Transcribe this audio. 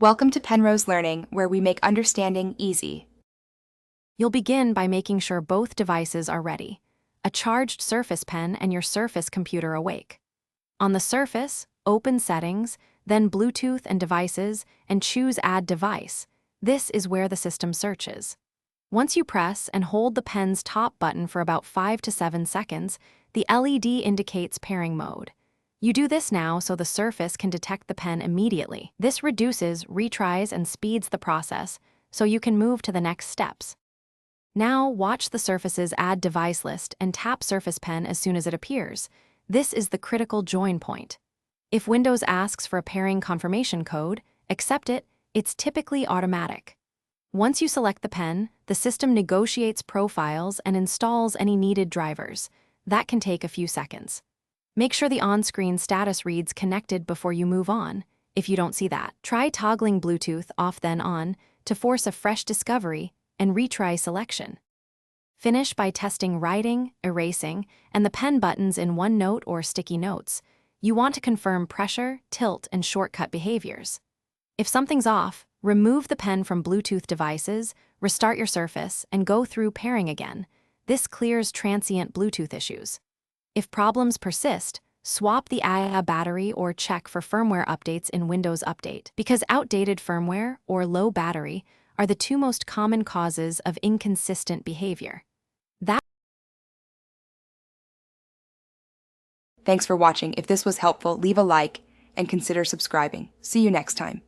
Welcome to Penrose Learning, where we make understanding easy. You'll begin by making sure both devices are ready, a charged Surface Pen and your Surface computer awake. On the Surface, open Settings, then Bluetooth and Devices, and choose Add Device. This is where the system searches. Once you press and hold the pen's top button for about 5 to 7 seconds, the LED indicates pairing mode. You do this now so the Surface can detect the pen immediately. This reduces retries and speeds the process, so you can move to the next steps. Now watch the Surface's Add Device list and tap Surface Pen as soon as it appears. This is the critical join point. If Windows asks for a pairing confirmation code, accept it. It's typically automatic. Once you select the pen, the system negotiates profiles and installs any needed drivers. That can take a few seconds. Make sure the on-screen status reads connected before you move on. If you don't see that, try toggling Bluetooth off then on to force a fresh discovery and retry selection. Finish by testing writing, erasing, and the pen buttons in OneNote or sticky notes. You want to confirm pressure, tilt, and shortcut behaviors. If something's off, remove the pen from Bluetooth devices, restart your Surface, and go through pairing again. This clears transient Bluetooth issues. If problems persist, swap the AA battery or check for firmware updates in Windows Update, because outdated firmware or low battery are the two most common causes of inconsistent behavior. Thanks for watching. If this was helpful, leave a like and consider subscribing. See you next time.